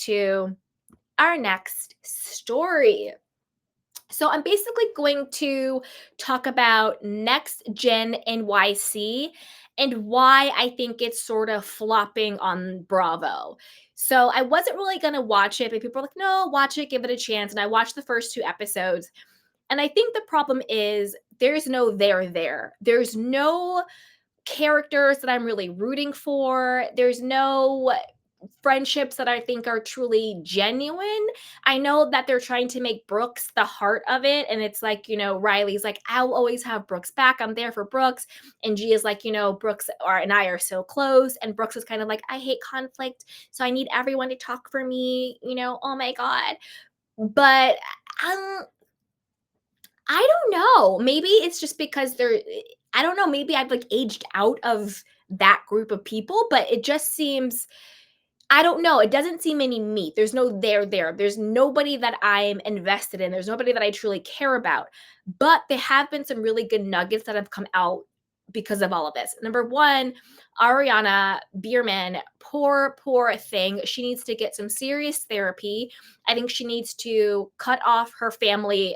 to our next story. So I'm basically going to talk about Next Gen NYC and why I think it's sort of flopping on Bravo. So I wasn't really going to watch it, but people were like, no, watch it, give it a chance. And I watched the first two episodes. And I think the problem is there's no there there. There's no characters that I'm really rooting for. There's no friendships that I think are truly genuine. I know that they're trying to make Brooks the heart of it. And it's like, Riley's like, I'll always have Brooks back. I'm there for Brooks. And Gia's like, Brooks and I are so close. And Brooks is kind of like, I hate conflict. So I need everyone to talk for me, oh my God. But um, I don't know. Maybe it's just because I don't know, maybe I've like aged out of that group of people, but it just seems I don't know. It doesn't seem any meat. There's no there there. There's nobody that I'm invested in. There's nobody that I truly care about. But there have been some really good nuggets that have come out because of all of this. Number one, Ariana Bierman, poor thing. She needs to get some serious therapy. I think she needs to cut off her family,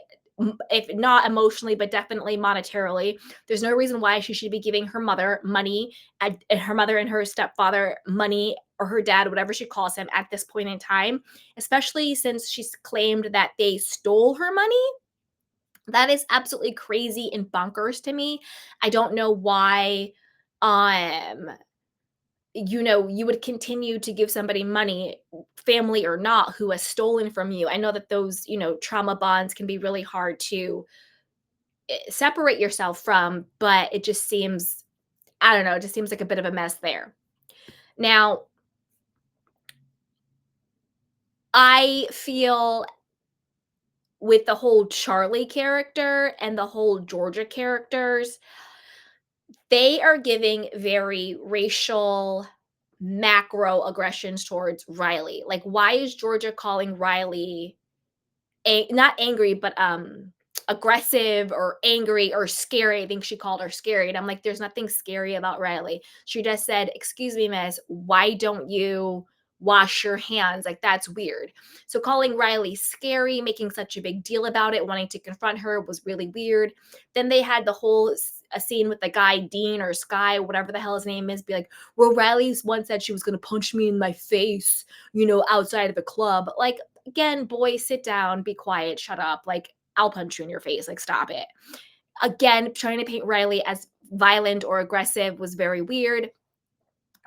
if not emotionally, but definitely monetarily. There's no reason why she should be giving her mother money, and her mother and her stepfather money, or her dad, whatever she calls him, at this point in time, especially since she's claimed that they stole her money. That is absolutely crazy and bonkers to me. I don't know why um you would continue to give somebody money, family or not, who has stolen from you. I know that those, trauma bonds can be really hard to separate yourself from, but it just seems, I don't know, it just seems like a bit of a mess there. Now, I feel with the whole Charlie character and the whole Georgia characters, they are giving very racial macro aggressions towards Riley. Like, why is Georgia calling Riley not angry, but aggressive or angry or scary? I think she called her scary. And I'm like, there's nothing scary about Riley. She just said, excuse me, miss, why don't you wash your hands? Like, that's weird. So calling Riley scary, making such a big deal about it, wanting to confront her, was really weird. Then they had the whole a scene with the guy Dean or Sky, whatever the hell his name is, be like, well, Riley's once said she was going to punch me in my face, outside of a club. Like, again, boy, sit down, be quiet, shut up. Like, I'll punch you in your face. Like, stop it. Again, trying to paint Riley as violent or aggressive was very weird.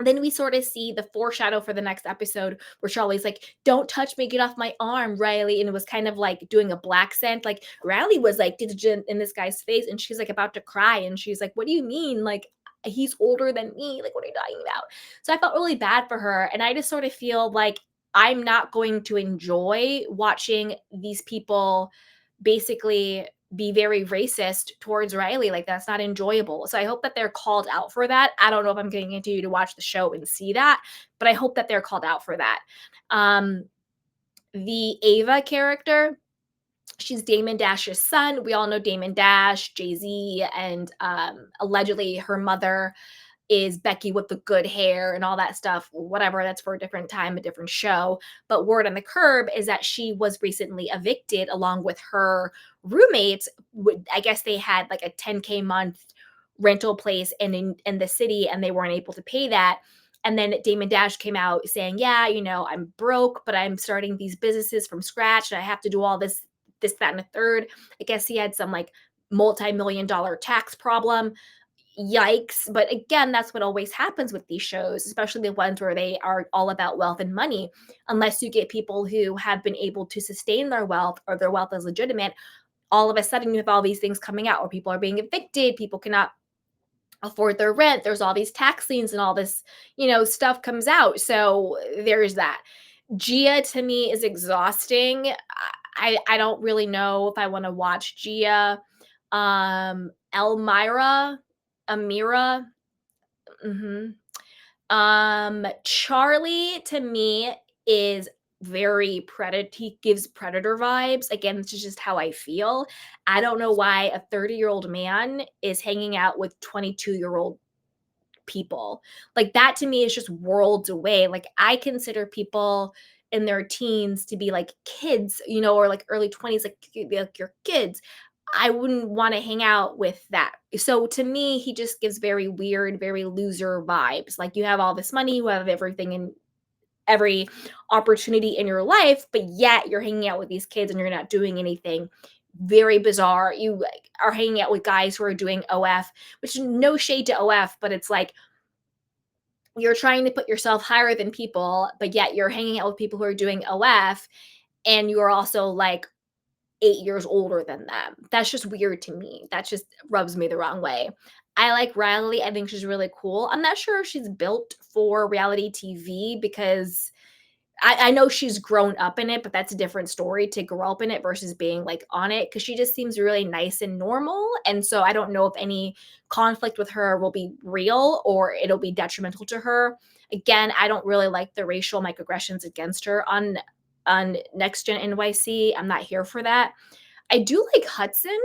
Then we sort of see the foreshadow for the next episode where Charlie's like, don't touch me, get off my arm, Riley. And it was kind of like doing a black scent. Like, Riley was like in this guy's face, and she's like about to cry. And she's like, what do you mean? Like, he's older than me. Like, what are you talking about? So I felt really bad for her. And I just sort of feel like I'm not going to enjoy watching these people basically be very racist towards Riley. Like, that's not enjoyable. So I hope that they're called out for that. I don't know if I'm going to continue to watch the show and see that, but I hope that they're called out for that. The Ava character, she's Damon Dash's son. We all know Damon Dash, Jay-Z, and allegedly her mother is Becky with the good hair and all that stuff. Whatever, that's for a different time, a different show. But word on the curb is that she was recently evicted along with her roommates. I guess they had like a 10K month rental place in the city, and they weren't able to pay that. And then Damon Dash came out saying, yeah, I'm broke, but I'm starting these businesses from scratch, and I have to do all this, that, and a third. I guess he had some like multi-million-dollar tax problem. Yikes. But again, that's what always happens with these shows, especially the ones where they are all about wealth and money. Unless you get people who have been able to sustain their wealth, or their wealth is legitimate, all of a sudden you have all these things coming out where people are being evicted, people cannot afford their rent, there's all these tax liens and all this, stuff comes out. So there's that. Gia, to me, is exhausting. I don't really know if I want to watch Gia. Elmira, Amira. Charlie, to me, is very predator. He gives predator vibes. Again, this is just how I feel. I don't know why a 30-year-old man is hanging out with 22-year-old people. Like, that to me is just worlds away. Like, I consider people in their teens to be like kids, or like early 20s, like your kids. I wouldn't want to hang out with that. So to me, he just gives very weird, very loser vibes. Like you have all this money, you have everything and every opportunity in your life, but yet you're hanging out with these kids and you're not doing anything. Very bizarre. You like, are hanging out with guys who are doing OF, which is no shade to OF, but it's like you're trying to put yourself higher than people, but yet you're hanging out with people who are doing OF and you're also like 8 years older than them. That's just weird to me. That just rubs me the wrong way. I like Riley. I think she's really cool. I'm not sure if she's built for reality TV because I know she's grown up in it, but that's a different story to grow up in it versus being like on it because she just seems really nice and normal. And so I don't know if any conflict with her will be real or it'll be detrimental to her. Again, I don't really like the racial microaggressions against her on Next Gen NYC. I'm not here for that. I do like Hudson,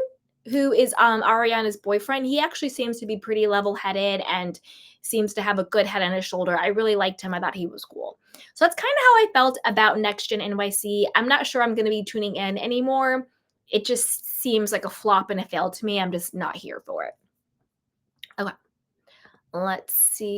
who is Ariana's boyfriend. He actually seems to be pretty level-headed and seems to have a good head on his shoulder. I really liked him. I thought he was cool. So that's kind of how I felt about Next Gen NYC. I'm not sure I'm going to be tuning in anymore. It just seems like a flop and a fail to me. I'm just not here for it. Okay. Let's see.